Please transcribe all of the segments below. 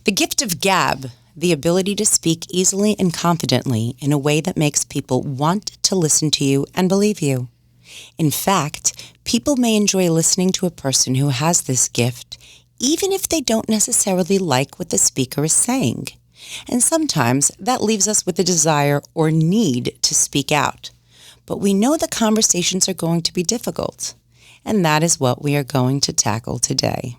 The gift of gab, the ability to speak easily and confidently in a way that makes people want to listen to you and believe you. In fact, people may enjoy listening to a person who has this gift, even if they don't necessarily like what the speaker is saying. And sometimes that leaves us with a desire or need to speak out. But we know the conversations are going to be difficult. And that is what we are going to tackle today.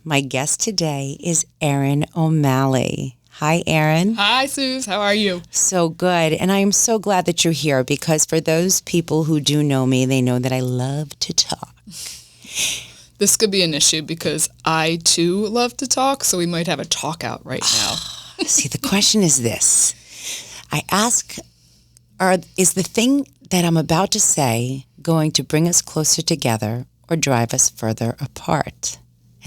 My guest today is Erin O'Malley. Hi, Erin. Hi, Suze. How are you? So good. And I am so glad that you're here because for those people who do know me, they know that I love to talk. This could be an issue because I, too, love to talk, so we might have a talk out right now. See, the question is this. I ask, is the thing that I'm about to say going to bring us closer together or drive us further apart?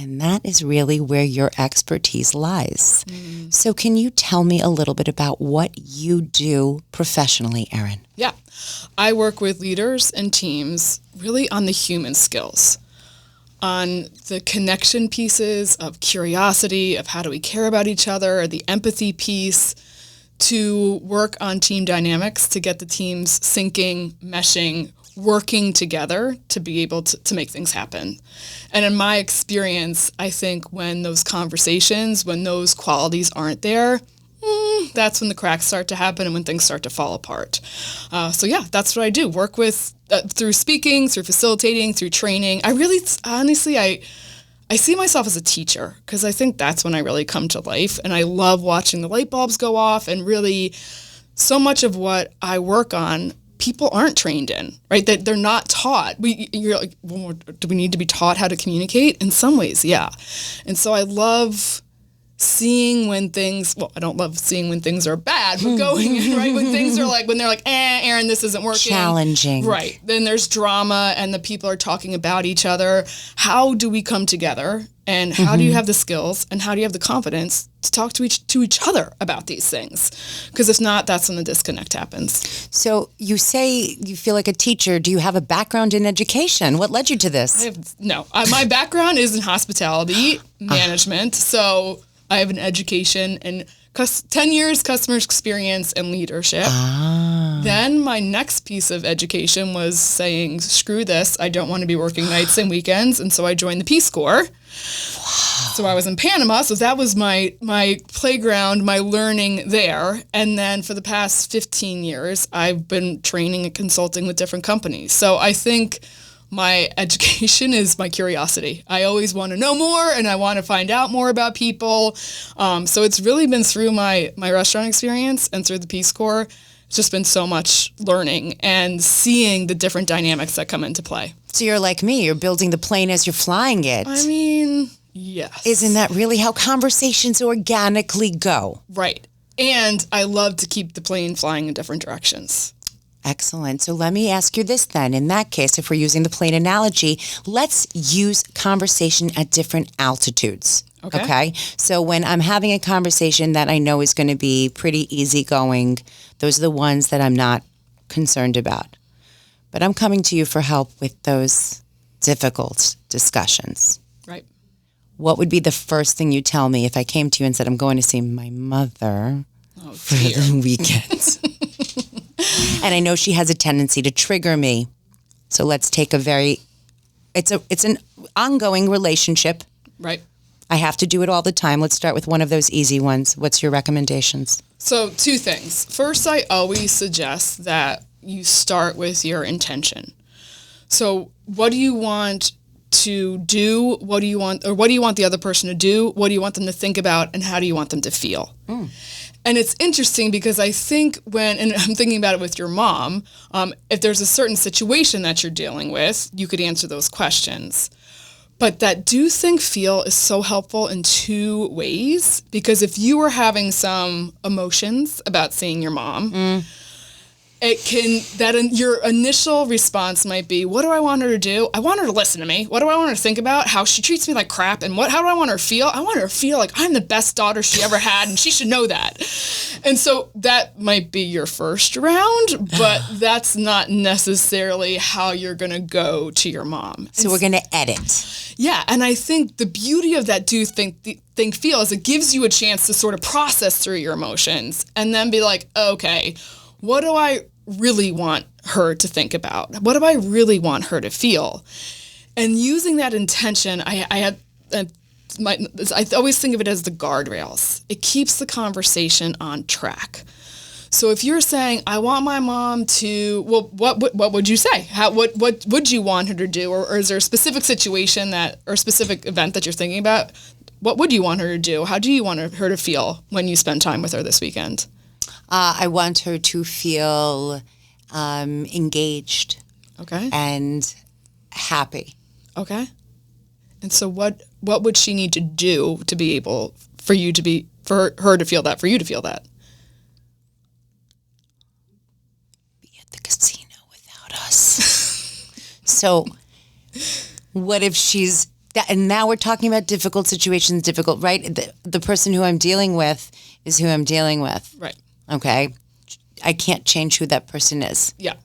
And that is really where your expertise lies. So can you tell me a little bit about what you do professionally, Erin? Yeah. I work with leaders and teams really on the human skills, on the connection pieces of curiosity, of how do we care about each other, the empathy piece, to work on team dynamics to get the teams syncing, meshing, working together to be able to make things happen. And in my experience, I think when those conversations, when those qualities aren't there, that's when the cracks start to happen and when things start to fall apart. So yeah, that's what I do. Work with, through speaking, through facilitating, through training. I really, honestly, I see myself as a teacher because I think that's when I really come to life. And I love watching the light bulbs go off, and really so much of what I work on, people aren't trained in, right? That they're not taught. You're like, well, do we need to be taught how to communicate? In some ways, yeah. And so I love seeing when things, well, I don't love seeing when things are bad, but going in, right? When things are like, when they're like, Erin, this isn't working. Challenging. Right. Then there's drama and the people are talking about each other. How do we come together? And how do you have the skills and how do you have the confidence to talk to each other about these things? Because if not, that's when the disconnect happens. So you say you feel like a teacher. Do you have a background in education? What led you to this? No. My background is in hospitality management. So I have an education in 10 years customer experience and leadership. Then my next piece of education was saying, screw this, I don't want to be working nights and weekends. And so I joined the Peace Corps. So I was in Panama. So that was my playground, my learning there. And then for the past 15 years, I've been training and consulting with different companies. So I think my education is my curiosity. I always want to know more and I want to find out more about people. So it's really been through my restaurant experience and through the Peace Corps. It's just been so much learning and seeing the different dynamics that come into play. So you're like me. You're building the plane as you're flying it. I mean, yes. Isn't that really how conversations organically go? Right. And I love to keep the plane flying in different directions. Excellent. So let me ask you this then. In that case, if we're using the plane analogy, let's use conversation at different altitudes. Okay. So when I'm having a conversation that I know is going to be pretty easygoing, those are the ones that I'm not concerned about. But I'm coming to you for help with those difficult discussions. Right. What would be the first thing you tell me if I came to you and said, I'm going to see my mother for the weekend? And I know she has a tendency to trigger me. So let's take it's an ongoing relationship. Right. I have to do it all the time. Let's start with one of those easy ones. What's your recommendations? So 2 things. First, I always suggest that you start with your intention. So what do you want to do? What do you want the other person to do? What do you want them to think about? And how do you want them to feel? And it's interesting because I think and I'm thinking about it with your mom, if there's a certain situation that you're dealing with, you could answer those questions. But that do, think, feel is so helpful in 2 ways, because if you were having some emotions about seeing your mom, your initial response might be, what do I want her to do? I want her to listen to me. What do I want her to think about? How she treats me like crap, and how do I want her to feel? I want her to feel like I'm the best daughter she ever had, and she should know that. And so that might be your first round, but that's not necessarily how you're going to go to your mom. So we're going to edit. Yeah, and I think the beauty of that do, think, feel is it gives you a chance to sort of process through your emotions and then be like, okay, what do I really want her to think about? What do I really want her to feel? And using that intention, I always think of it as the guardrails. It keeps the conversation on track. So if you're saying, I want my mom to, well, what would you say? What would you want her to do? Or is there a specific situation or specific event that you're thinking about? What would you want her to do? How do you want her to feel when you spend time with her this weekend? I want her to feel engaged. Okay. And happy. Okay. And so what would she need to do to be able for her to feel that, for you to feel that? Be at the casino without us. So what if she's and now we're talking about difficult situations, right? The person who I'm dealing with is who I'm dealing with. Right. Okay. I can't change who that person is. Yeah.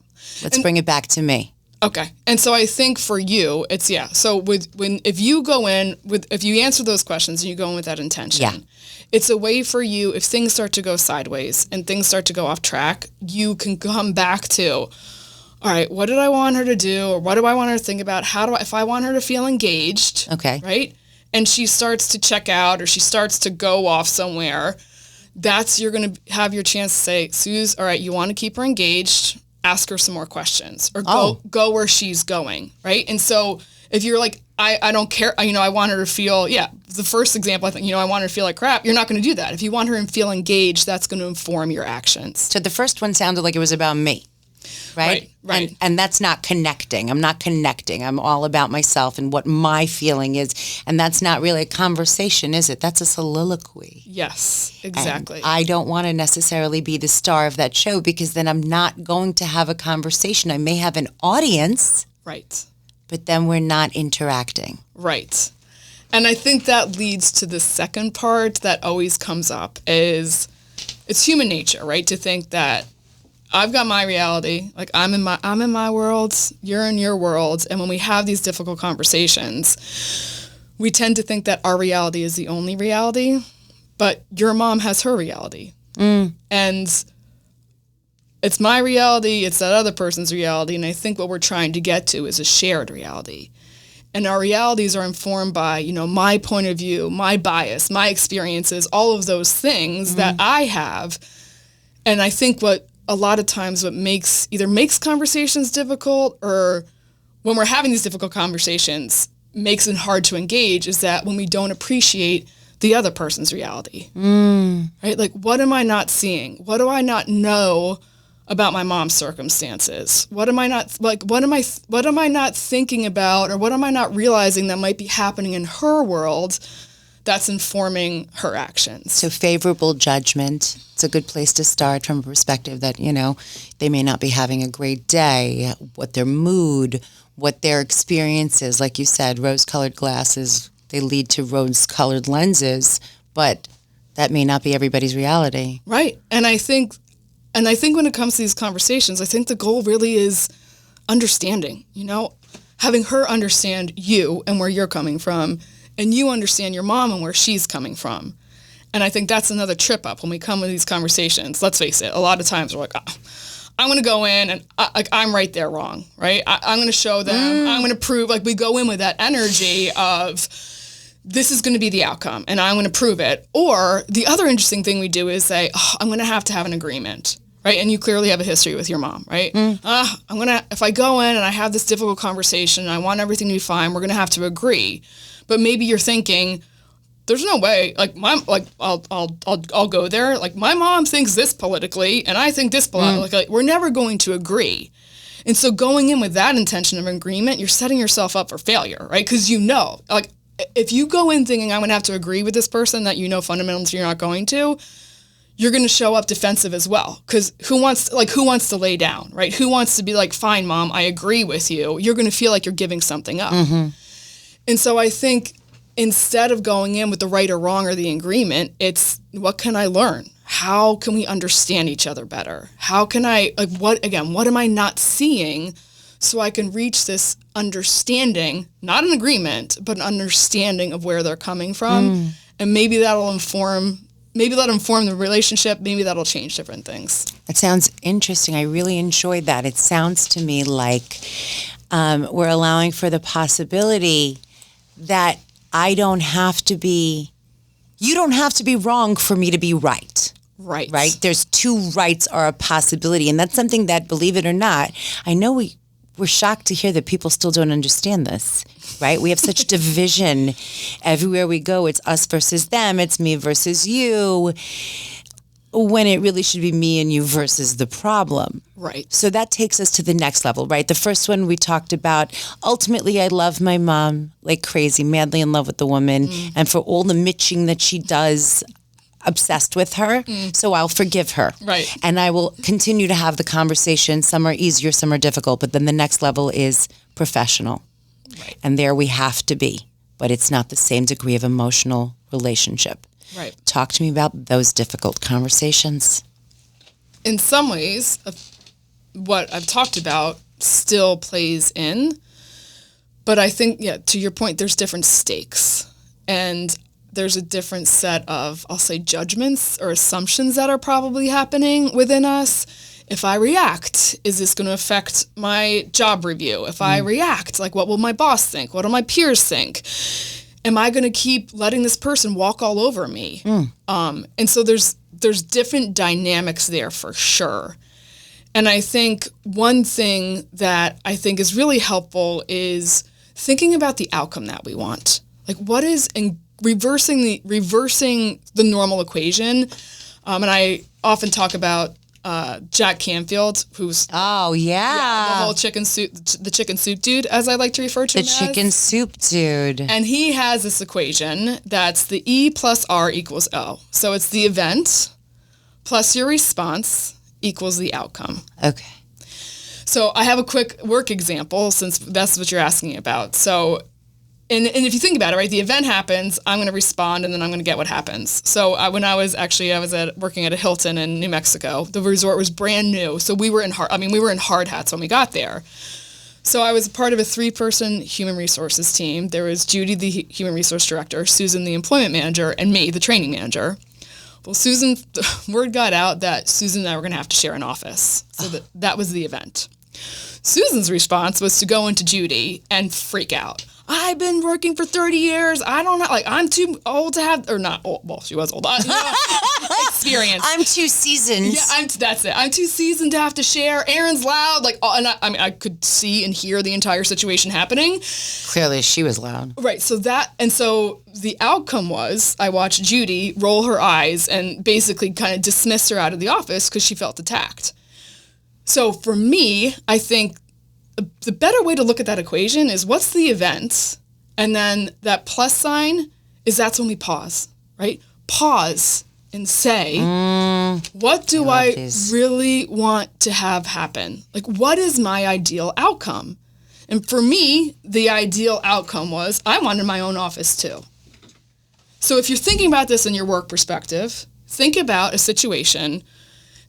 Let's bring it back to me. Okay. And so I think for you, it's, yeah. So if you answer those questions and you go in with that intention, it's a way for you, if things start to go sideways and things start to go off track, you can come back to, all right, what did I want her to do? Or what do I want her to think about? If I want her to feel engaged, okay, right? And she starts to check out or she starts to go off somewhere, you're going to have your chance to say, Suze, all right, you want to keep her engaged, ask her some more questions or go where she's going, right? And so if you're like, I don't care, I want her to feel, the first example, I think, I want her to feel like crap, you're not going to do that. If you want her to feel engaged, that's going to inform your actions. So the first one sounded like it was about me. Right. And that's not connecting. I'm not connecting. I'm all about myself and what my feeling is. And that's not really a conversation, is it? That's a soliloquy. Yes, exactly. And I don't want to necessarily be the star of that show because then I'm not going to have a conversation. I may have an audience. Right. But then we're not interacting. Right. And I think that leads to the second part that always comes up is it's human nature, right? To think that I've got my reality, like I'm in my world, you're in your world, and when we have these difficult conversations, we tend to think that our reality is the only reality, but your mom has her reality. And it's my reality, it's that other person's reality, and I think what we're trying to get to is a shared reality. And our realities are informed by, my point of view, my bias, my experiences, all of those things that I have. And I think a lot of times what makes conversations difficult or when we're having these difficult conversations makes it hard to engage is that when we don't appreciate the other person's reality, right? Like, what am I not seeing? What do I not know about my mom's circumstances? What am I not thinking about or what am I not realizing that might be happening in her world that's informing her actions? So favorable judgment. It's a good place to start from a perspective that, they may not be having a great day, what their mood, what their experience is. Like you said, rose-colored glasses, they lead to rose-colored lenses, but that may not be everybody's reality. Right. And I think when it comes to these conversations, I think the goal really is understanding, having her understand you and where you're coming from, and you understand your mom and where she's coming from. And I think that's another trip up when we come with these conversations. Let's face it, a lot of times we're like, I'm going to go in and I'm right there wrong, right? I'm going to show them, I'm going to prove, like we go in with that energy of this is going to be the outcome and I'm going to prove it. Or the other interesting thing we do is say, I'm going to have an agreement, right? And you clearly have a history with your mom, right? If I go in and I have this difficult conversation and I want everything to be fine, we're going to have to agree. But maybe you're thinking, there's no way, I'll go there. Like, my mom thinks this politically, and I think this politically. Like, we're never going to agree. And so going in with that intention of agreement, you're setting yourself up for failure, right? Because if you go in thinking I'm going to have to agree with this person that fundamentally you're not going to, you're going to show up defensive as well. Because who wants to lay down, right? Who wants to be like, fine, Mom, I agree with you. You're going to feel like you're giving something up. And so I think instead of going in with the right or wrong or the agreement, it's what can I learn? How can we understand each other better? How can I, what am I not seeing so I can reach this understanding, not an agreement, but an understanding of where they're coming from. And maybe that'll inform the relationship. Maybe that'll change different things. It sounds interesting. I really enjoyed that. It sounds to me like we're allowing for the possibility that you don't have to be wrong for me to be right. Right. Right? There's two rights are a possibility. And that's something that, believe it or not, I know we're shocked to hear that people still don't understand this, right? We have such division everywhere we go. It's us versus them. It's me versus you, when it really should be me and you versus the problem. Right. So that takes us to the next level, right? The first one we talked about, ultimately, I love my mom like crazy, madly in love with the woman, and for all the mitching that she does, obsessed with her, so I'll forgive her. Right. And I will continue to have the conversation. Some are easier, some are difficult, but then the next level is professional. Right. And there we have to be, but it's not the same degree of emotional relationship. Right. Talk to me about those difficult conversations. In some ways, what I've talked about still plays in, but I think, to your point, there's different stakes. And there's a different set of, I'll say, judgments or assumptions that are probably happening within us. If I react, is this going to affect my job review? If I react, what will my boss think? What do my peers think? Am I going to keep letting this person walk all over me? And so there's different dynamics there for sure. And I think one thing that I think is really helpful is thinking about the outcome that we want. What is reversing the normal equation. And I often talk about Jack Canfield, who's the whole chicken soup dude, as I like to refer to him as. The chicken soup dude. And he has this equation that's the E plus R equals O. So it's the event plus your response equals the outcome. Okay. So I have a quick work example, since that's what you're asking about. So And if you think about it, right, the event happens, I'm going to respond, and then I'm going to get what happens. So when I was working at a Hilton in New Mexico. The resort was brand new, so we were in hard hats when we got there. So I was part of a 3-person human resources team. There was Judy, the human resource director, Susan, the employment manager, and me, the training manager. Well, Susan, the word got out that Susan and I were going to have to share an office. So that was the event. Susan's response was to go into Judy and freak out. I've been working for 30 years. I don't know. I'm too old to have, or not old. Well, she was old. Experience. I'm too seasoned. Yeah, that's it. I'm too seasoned to have to share. Erin's loud. And I could see and hear the entire situation happening. Clearly, she was loud. Right. So the outcome was I watched Judy roll her eyes and basically kind of dismiss her out of the office because she felt attacked. So for me, I think the better way to look at that equation is what's the event? And then that plus sign is that's when we pause, right? Pause and say, what do I really want to have happen? What is my ideal outcome? And for me, the ideal outcome was I wanted my own office too. So if you're thinking about this in your work perspective, think about a situation.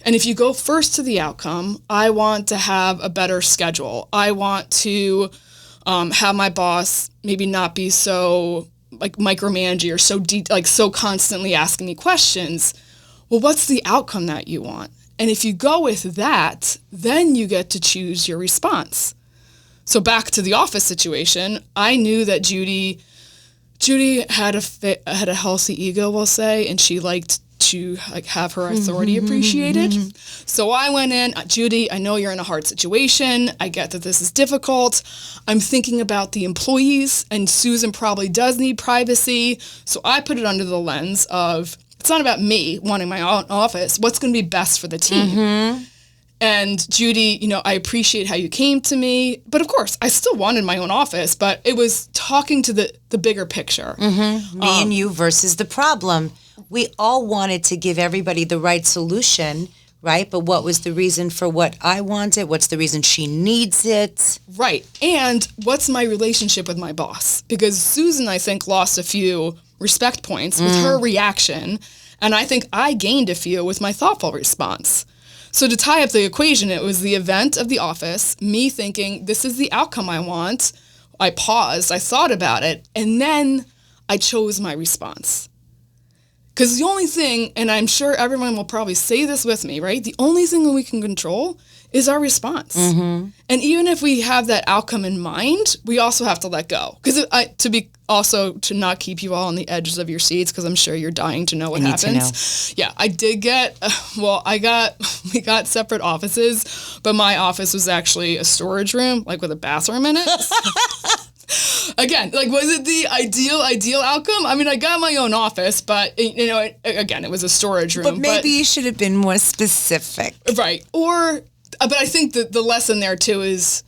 And if you go first to the outcome, I want to have a better schedule. I want to have my boss maybe not be so micromanaging or so constantly asking me questions. Well, what's the outcome that you want? And if you go with that, then you get to choose your response. So back to the office situation, I knew that Judy had a healthy ego, we'll say, and she liked to have her authority appreciated. So I went in, Judy, I know you're in a hard situation. I get that this is difficult. I'm thinking about the employees, and Susan probably does need privacy. So I put it under the lens of, it's not about me wanting my own office. What's going to be best for the team? And Judy, I appreciate how you came to me. But of course, I still wanted my own office, but it was talking to the bigger picture. Me and you versus the problem. we all wanted to give everybody the right solution, right? But what was the reason for what I wanted? What's the reason she needs it? Right. And what's my relationship with my boss? Because Susan, I think, lost a few respect points with her reaction. And I think I gained a few with my thoughtful response. So to tie up the equation, it was the event of the office, me thinking, this is the outcome I want. I paused, I thought about it, and then I chose my response. Because the only thing, and I'm sure everyone will probably say this with me, right? The only thing that we can control is our response. And even if we have that outcome in mind, we also have to let go. Because to not keep you all on the edges of your seats, because I'm sure you're dying to know what happens. Yeah, I did get, we got separate offices, but my office was actually a storage room, like with a bathroom in it. Again, like, was it the ideal outcome? I mean, I got my own office, but, it was a storage room. But maybe you should have been more specific. Right. But I think that the lesson there, too, is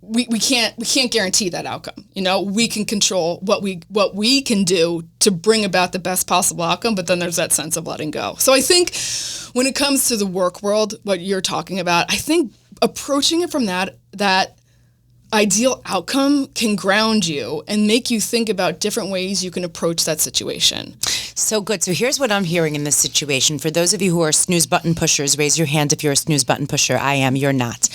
we can't guarantee that outcome. We can control what we can do to bring about the best possible outcome, but then there's that sense of letting go. So I think when it comes to the work world, what you're talking about, I think approaching it from that ideal outcome can ground you and make you think about different ways you can approach that situation. So good. So here's what I'm hearing in this situation. For those of you who are snooze button pushers, raise your hand if you're a snooze button pusher. I am. You're not.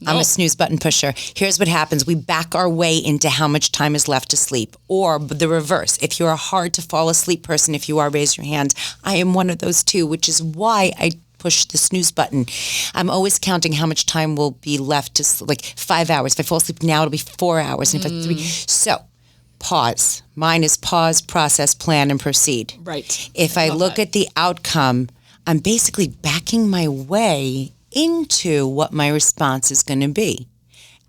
No. I'm a snooze button pusher. Here's what happens. We back our way into how much time is left to sleep. Or the reverse. If you're a hard to fall asleep person, if you are, raise your hand. I am one of those too, which is why I push the snooze button. I'm always counting how much time will be left to like 5 hours. If I fall asleep now, it'll be 4 hours. And if I 3. So pause. Mine is pause, process, plan, and proceed. Right. If I look at the outcome, I'm basically backing my way into what my response is going to be.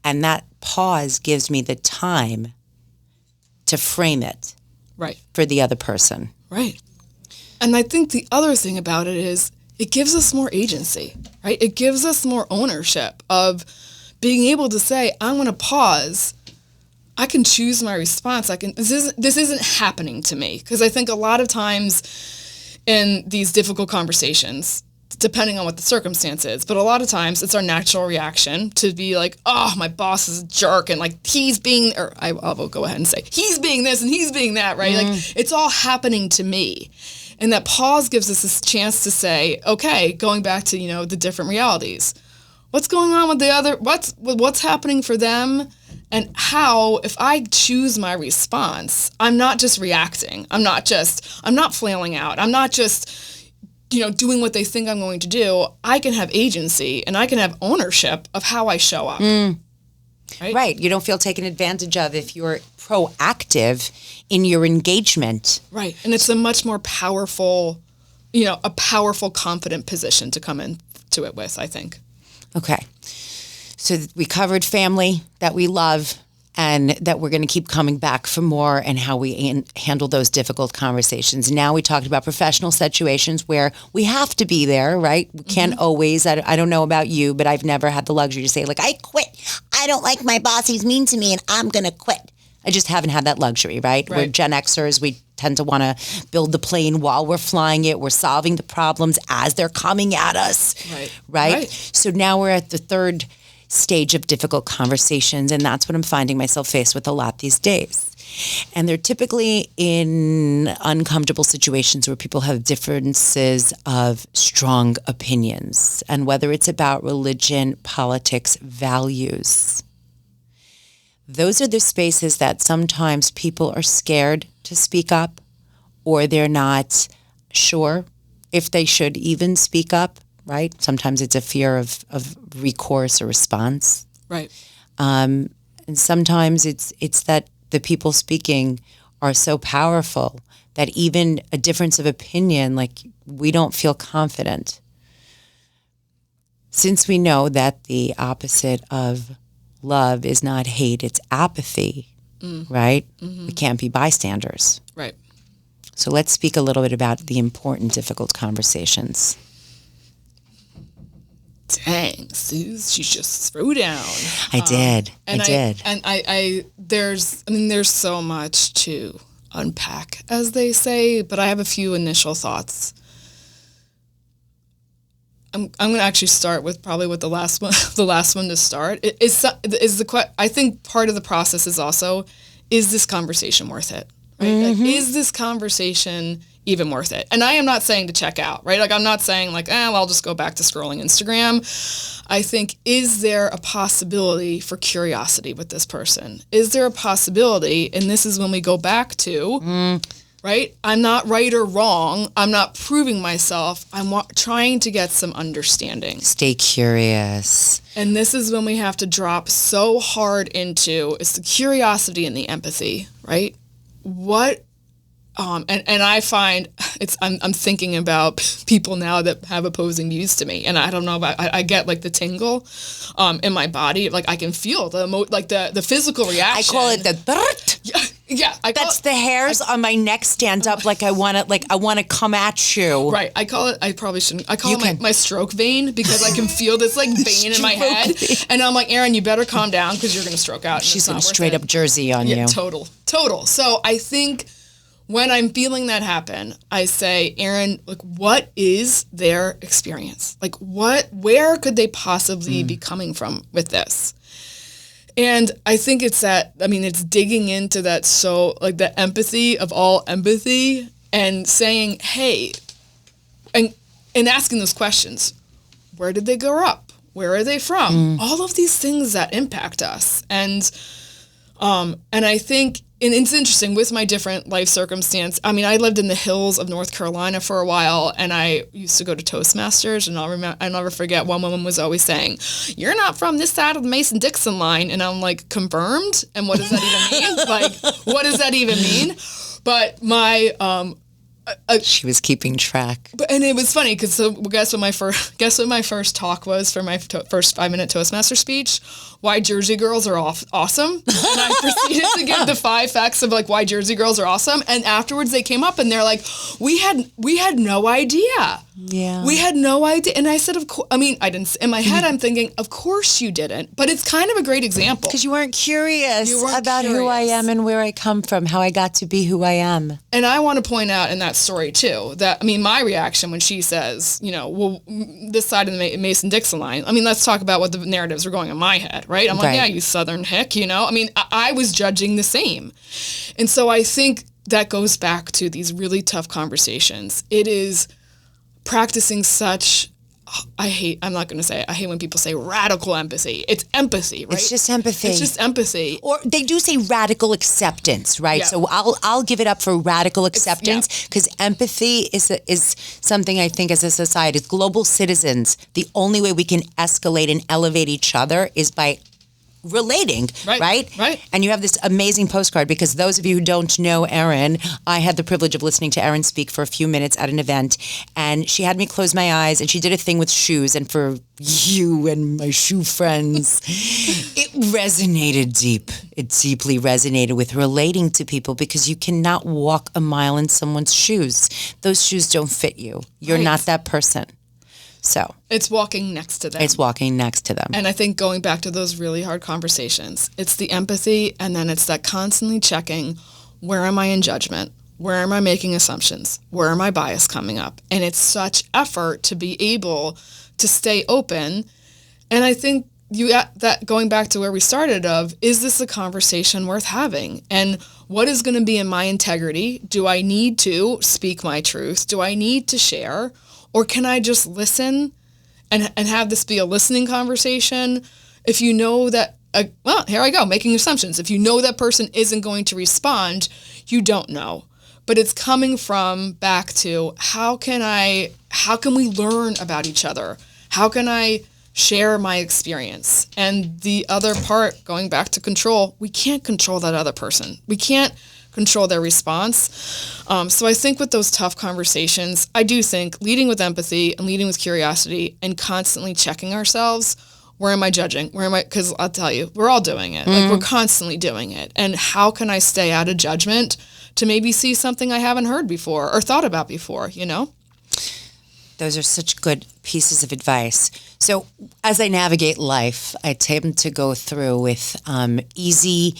And that pause gives me the time to frame it for the other person. Right. And I think the other thing about it is it gives us more agency, right? It gives us more ownership of being able to say, I'm going to pause. I can choose my response. This isn't happening to me. Because I think a lot of times in these difficult conversations, depending on what the circumstance is, but a lot of times it's our natural reaction to be like, oh, my boss is a jerk, and like I will go ahead and say, he's being this and he's being that, right? Like it's all happening to me. And that pause gives us this chance to say, okay, going back to, the different realities. What's going on with the other, what's happening for them? And how, if I choose my response, I'm not just reacting. I'm not flailing out. I'm not just, doing what they think I'm going to do. I can have agency and I can have ownership of how I show up. Right? You don't feel taken advantage of if you're proactive in your engagement. Right. And it's a much more powerful, confident position to come into it with, I think. Okay. So we covered family that we love and that we're going to keep coming back for more and how we handle those difficult conversations. Now we talked about professional situations where we have to be there, right? We can't always. I don't know about you, but I've never had the luxury to say, like, I quit. I don't like my boss. He's mean to me and I'm going to quit. I just haven't had that luxury, right? We're Gen Xers. We tend to want to build the plane while we're flying it. We're solving the problems as they're coming at us, right? So now we're at the third stage of difficult conversations, and that's what I'm finding myself faced with a lot these days. And they're typically in uncomfortable situations where people have differences of strong opinions, and whether it's about religion, politics, values. Those are the spaces that sometimes people are scared to speak up, or they're not sure if they should even speak up. Right? Sometimes it's a fear of recourse or response. Right. And sometimes it's that the people speaking are so powerful that even a difference of opinion, like, we don't feel confident. Since we know that the opposite of love is not hate, it's apathy, right? We can't be bystanders. Right. So let's speak a little bit about the important, difficult conversations. Dang, Suze, she just threw down. I did. And there's so much to unpack, as they say, but I have a few initial thoughts. I'm going to actually start with probably with the last one. The last one to start I think part of the process is also, is this conversation worth it? Right? Like, is this conversation even worth it? And I am not saying to check out, right? Like, I'm not saying like, well, I'll just go back to scrolling Instagram. I think, is there a possibility for curiosity with this person? Is there a possibility? And this is when we go back to, right? I'm not right or wrong. I'm not proving myself. I'm trying to get some understanding. Stay curious. And this is when we have to drop so hard into, it's the curiosity and the empathy, right? What, and I find I'm thinking about people now that have opposing views to me, and I don't know about, I get like the tingle, in my body, like I can feel the physical reaction. I call it the yeah. That's the hairs on my neck stand up like I want to come at you. Right. I probably shouldn't. I call it my stroke vein, because I can feel this like vein in my head, and I'm like, Erin, you better calm down because you're going to stroke out. She's going to straight up Jersey on you. Total. So I think when I'm feeling that happen, I say, Erin, like, what is their experience? Like, where could they possibly be coming from with this? And I think it's digging into that, so like the empathy of all empathy, and saying, hey, and asking those questions. Where did they grow up? Where are they from? All of these things that impact us. And I think, and it's interesting with my different life circumstance. I mean, I lived in the hills of North Carolina for a while, and I used to go to Toastmasters, and I'll never forget, one woman was always saying, "You're not from this side of the Mason-Dixon line," and I'm like, confirmed? And what does that even mean? Like, what does that even mean? But my she was keeping track. And it was funny because guess what my first talk was for my first 5-minute Toastmaster speech? Why Jersey girls are awesome. And I proceeded to give the 5 facts of like why Jersey girls are awesome. And afterwards they came up and they're like, we had no idea. Yeah. We had no idea. And I said, of course, I mean, I didn't, in my head, I'm thinking, of course you didn't. But it's kind of a great example. Because you weren't curious about who I am and where I come from, how I got to be who I am. And I want to point out in that story too, that, I mean, my reaction when she says, you know, well, this side of the Mason-Dixon line, I mean, let's talk about what the narratives were going in my head, right? I'm like, yeah, you Southern hick, you know? I mean, I was judging the same. And so I think that goes back to these really tough conversations. It is practicing such, I hate when people say radical empathy. It's empathy, right? It's just empathy. It's just empathy. Or they do say radical acceptance, right? Yeah. So I'll give it up for radical acceptance, because empathy is something I think as a society, as global citizens, the only way we can escalate and elevate each other is by relating, right? And you have this amazing postcard, because those of you who don't know Erin, I had the privilege of listening to Erin speak for a few minutes at an event, and she had me close my eyes, and she did a thing with shoes, and for you and my shoe friends, it resonated deep. It deeply resonated with relating to people, because you cannot walk a mile in someone's shoes. Those shoes don't fit you. You're not that person. So it's walking next to them. It's walking next to them. And I think going back to those really hard conversations, it's the empathy, and then it's that constantly checking, where am I in judgment? Where am I making assumptions? Where are my bias coming up? And it's such effort to be able to stay open. And I think that going back to where we started of, is this a conversation worth having? And what is going to be in my integrity? Do I need to speak my truth? Do I need to share? Or can I just listen and have this be a listening conversation? If you know that, well, here I go, making assumptions. If you know that person isn't going to respond, you don't know. But it's coming from back to, how can we learn about each other? How can I share my experience? And the other part, going back to control, we can't control that other person. We can't control their response. So I think with those tough conversations, I do think leading with empathy and leading with curiosity and constantly checking ourselves, where am I judging? Because I'll tell you, we're all doing it. Like, we're constantly doing it. And how can I stay out of judgment to maybe see something I haven't heard before or thought about before, you know? Those are such good pieces of advice. So as I navigate life, I tend to go through with easy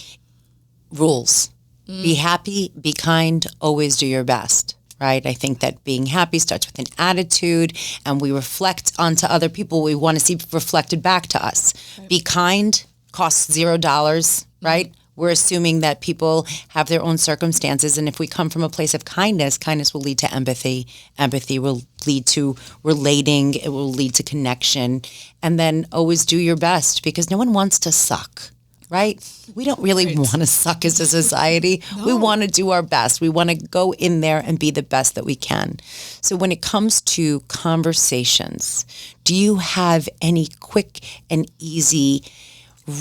rules. Be happy, be kind, always do your best, right? I think that being happy starts with an attitude, and we reflect onto other people we want to see reflected back to us. Right. Be kind costs $0, right? We're assuming that people have their own circumstances, and if we come from a place of kindness, kindness will lead to empathy. Empathy will lead to relating. It will lead to connection. And then always do your best, because no one wants to suck, right? We don't really want to suck as a society. No. We want to do our best. We want to go in there and be the best that we can. So when it comes to conversations, do you have any quick and easy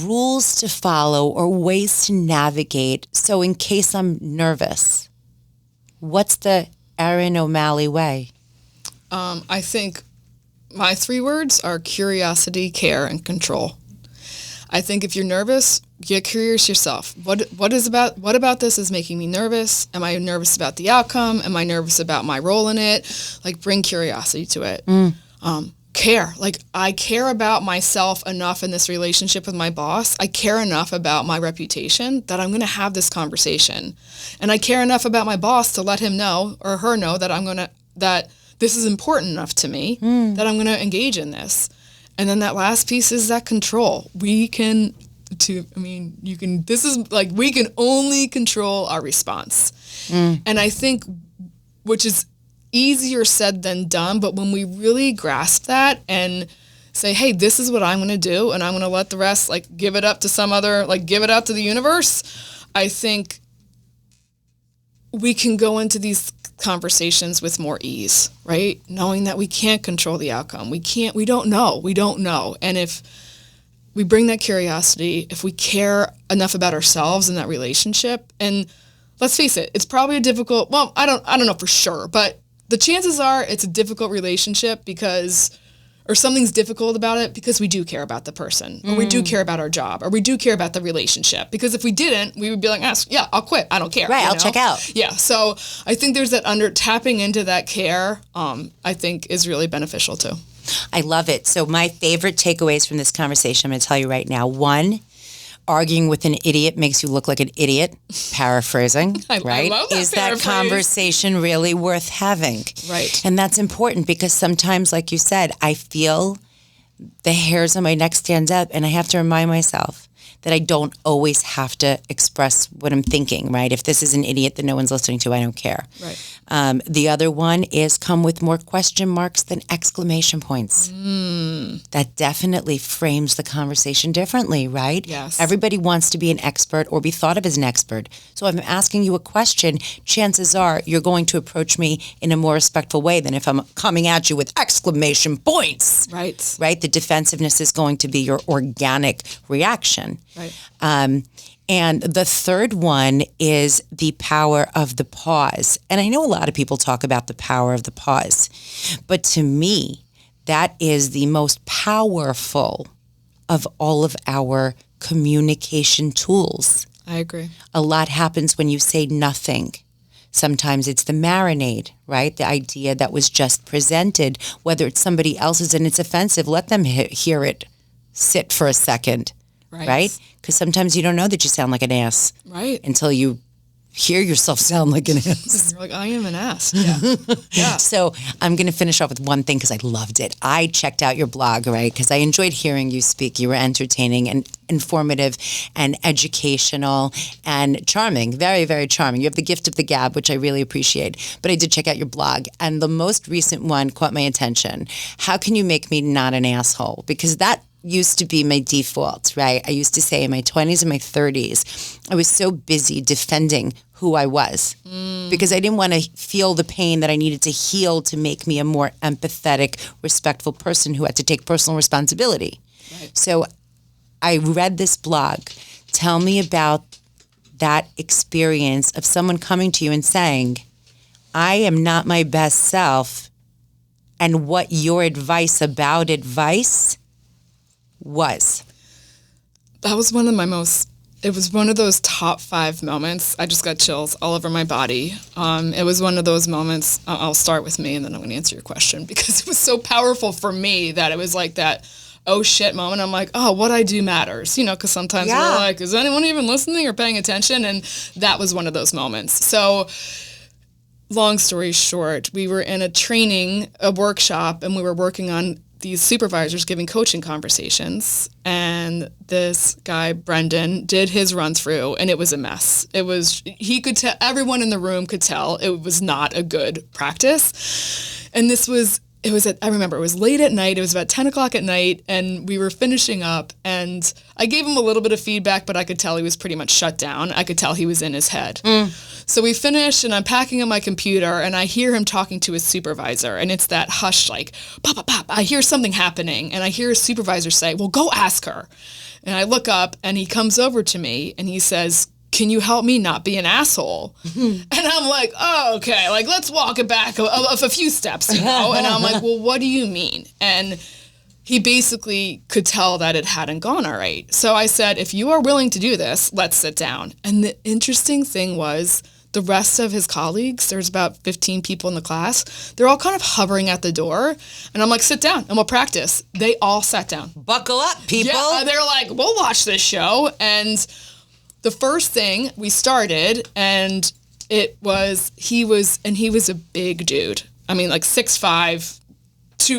rules to follow or ways to navigate? So in case I'm nervous, what's the Erin O'Malley way? I think my 3 words are curiosity, care, and control. I think if you're nervous, get curious yourself. What about this is making me nervous? Am I nervous about the outcome? Am I nervous about my role in it? Like, bring curiosity to it. Care. Like, I care about myself enough in this relationship with my boss. I care enough about my reputation that I'm going to have this conversation. And I care enough about my boss to let him know or her know that that this is important enough to me that I'm going to engage in this. And then that last piece is that control. We can only control our response. And I think, which is easier said than done, but when we really grasp that and say, hey, this is what I'm going to do, and I'm going to let the rest, like, give it up to some other, like, give it up to the universe, I think we can go into these conversations with more ease, right? Knowing that we can't control the outcome. We don't know. And if we bring that curiosity, if we care enough about ourselves in that relationship, and let's face it, it's probably a difficult, well, I don't know for sure, but the chances are it's a difficult relationship or something's difficult about it because we do care about the person, or we do care about our job, or we do care about the relationship. Because if we didn't, we would be like, yeah, I'll quit. I don't care. Right, I'll check out. Yeah, so I think there's that tapping into that care, I think is really beneficial too. I love it. So my favorite takeaways from this conversation, I'm going to tell you right now. 1, arguing with an idiot makes you look like an idiot. Paraphrasing, right? I love that. Is that conversation really worth having? Right. And that's important because sometimes, like you said, I feel the hairs on my neck stand up, and I have to remind myself that I don't always have to express what I'm thinking, right? If this is an idiot that no one's listening to, I don't care. Right. The other one is come with more question marks than exclamation points. That definitely frames the conversation differently, right? Yes. Everybody wants to be an expert or be thought of as an expert. So if I'm asking you a question, chances are you're going to approach me in a more respectful way than if I'm coming at you with exclamation points. Right. Right? The defensiveness is going to be your organic reaction. Right. And the third one is the power of the pause. And I know a lot of people talk about the power of the pause, but to me, that is the most powerful of all of our communication tools. I agree. A lot happens when you say nothing. Sometimes it's the marinade, right? The idea that was just presented, whether it's somebody else's and it's offensive, let them hear it sit for a second. Right? Because sometimes you don't know that you sound like an ass. Right. Until you hear yourself sound like an ass. You're like, I am an ass. Yeah. Yeah. So I'm going to finish off with one thing because I loved it. I checked out your blog, right? Because I enjoyed hearing you speak. You were entertaining and informative and educational and charming. Very, very charming. You have the gift of the gab, which I really appreciate. But I did check out your blog. And the most recent one caught my attention. How can you make me not an asshole? Because that used to be my default, right? I used to say in my 20s and my 30s, I was so busy defending who I was because I didn't want to feel the pain that I needed to heal to make me a more empathetic, respectful person who had to take personal responsibility. Right. So I read this blog. Tell me about that experience of someone coming to you and saying, I am not my best self, and what your advice about advice was. That was one of it was one of those top 5 moments. I just got chills all over my body. It was one of those moments, I'll start with me and then I'm going to answer your question because it was so powerful for me that it was like that, oh shit moment. I'm like, oh, what I do matters, because sometimes we're like, is anyone even listening or paying attention? And that was one of those moments. So long story short, we were in a workshop, and we were working on these supervisors giving coaching conversations, and this guy, Brendan, did his run through, and it was a mess. He could tell, everyone in the room could tell it was not a good practice. And I remember it was late at night. It was about 10 o'clock at night, and we were finishing up, and I gave him a little bit of feedback, but I could tell he was pretty much shut down. I could tell he was in his head. So we finished, and I'm packing up my computer, and I hear him talking to his supervisor, and it's that hush, like, pop, pop, pop. I hear something happening, and I hear his supervisor say, well, go ask her. And I look up, and he comes over to me, and he says, can you help me not be an asshole? And I'm like, oh, okay, like, let's walk it back a few steps, And I'm like, well, what do you mean? And he basically could tell that it hadn't gone all right. So I said, if you are willing to do this, let's sit down. And the interesting thing was the rest of his colleagues, there's about 15 people in the class, they're all kind of hovering at the door. And I'm like, sit down and we'll practice. They all sat down. Buckle up, people. Yeah, they're like, we'll watch this show. And the first thing we started, and he was a big dude. I mean, like 6'5", he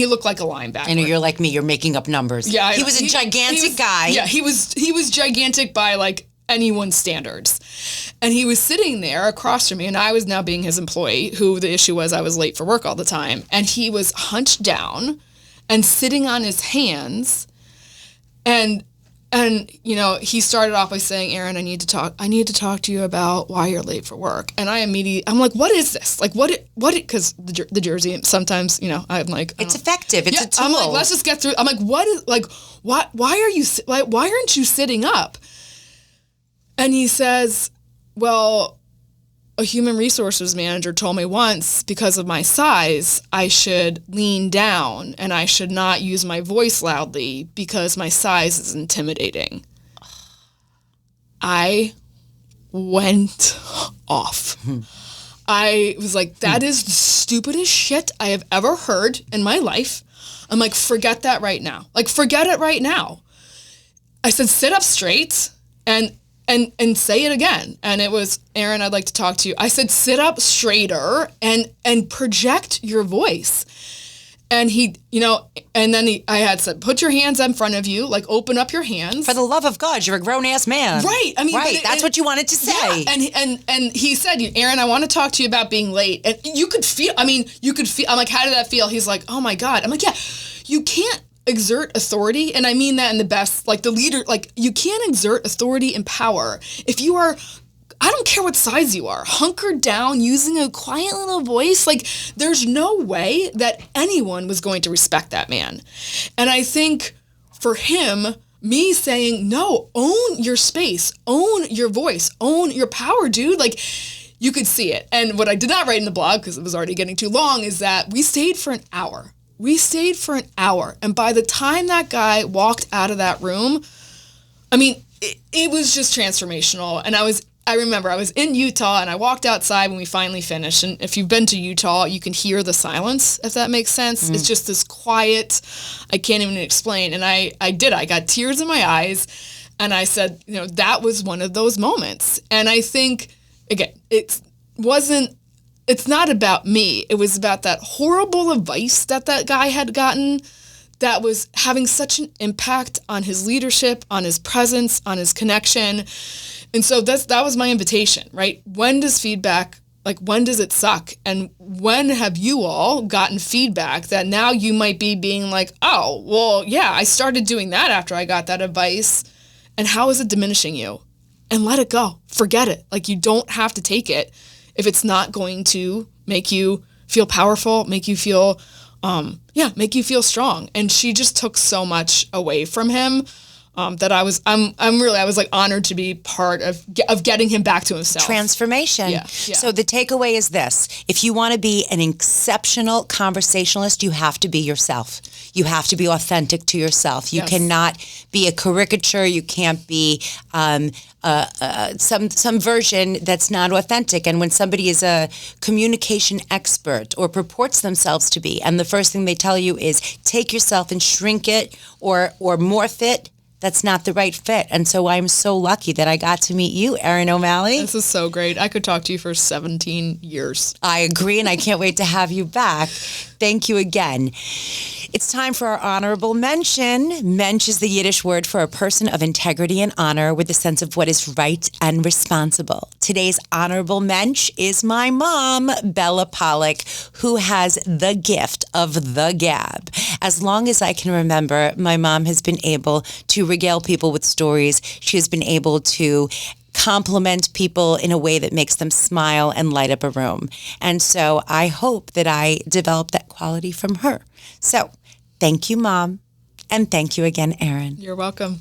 looked like a linebacker. I know you're like me, you're making up numbers. Yeah. He was a gigantic guy. Yeah, he was gigantic by like anyone's standards. And he was sitting there across from me, and I was now being his employee, who the issue was I was late for work all the time. And he was hunched down and sitting on his hands, and he started off by saying, Erin, I need to talk to you about why you're late for work. And I'm like, what is this? Like, because the jersey, sometimes, I'm like, it's effective. It's a tool. I'm like, let's just get through. I'm like, why aren't you sitting up? And he says, well, a human resources manager told me once, because of my size, I should lean down and I should not use my voice loudly because my size is intimidating. I went off. I was like, that is the stupidest shit I have ever heard in my life. I'm like, forget that right now. Like, forget it right now. I said, sit up straight and say it again. And it was, Erin, I'd like to talk to you. I said, sit up straighter and project your voice. And I had said, put your hands in front of you, like open up your hands. For the love of God, you're a grown-ass man. Right. I mean, right. That's what you wanted to say. Yeah. And he said, Erin, I want to talk to you about being late. And you could feel, I'm like, how did that feel? He's like, oh my God. I'm like, yeah, you can't exert authority, and I mean that in the best, like the leader, like you can't exert authority and power if you are, I don't care what size you are, hunkered down, using a quiet little voice. Like, there's no way that anyone was going to respect that man. And I think for him, me saying, no, own your space, own your voice, own your power, dude, like, you could see it. And what I did not write in the blog, because it was already getting too long, is that we stayed for an hour. And by the time that guy walked out of that room, I mean, it was just transformational. And I remember I was in Utah, and I walked outside when we finally finished. And if you've been to Utah, you can hear the silence, if that makes sense. It's just this quiet, I can't even explain. And I got tears in my eyes. And I said, that was one of those moments. And I think, again, it's not about me. It was about that horrible advice that guy had gotten that was having such an impact on his leadership, on his presence, on his connection. And so that was my invitation, right? When does feedback, like, when does it suck? And when have you all gotten feedback that now you might be being like, oh, well, yeah, I started doing that after I got that advice. And how is it diminishing you? And let it go. Forget it. Like, you don't have to take it if it's not going to make you feel powerful, make you feel strong. And she just took so much away from him. that I was like honored to be part of getting him back to himself. Transformation. Yeah. So the takeaway is this: if you want to be an exceptional conversationalist, you have to be yourself. You have to be authentic to yourself. You cannot be a caricature. You can't be some version that's not authentic. And when somebody is a communication expert or purports themselves to be, and the first thing they tell you is take yourself and shrink it or morph it, that's not the right fit. And so I'm so lucky that I got to meet you, Erin O'Malley. This is so great. I could talk to you for 17 years. I agree, and I can't wait to have you back. Thank you again. It's time for our honorable mention. Mensch is the Yiddish word for a person of integrity and honor with a sense of what is right and responsible. Today's honorable mensch is my mom, Bella Pollock, who has the gift of the gab. As long as I can remember, my mom has been able to regale people with stories. She has been able to compliment people in a way that makes them smile and light up a room. And so I hope that I develop that quality from her. So thank you, Mom. And thank you again, Erin. You're welcome.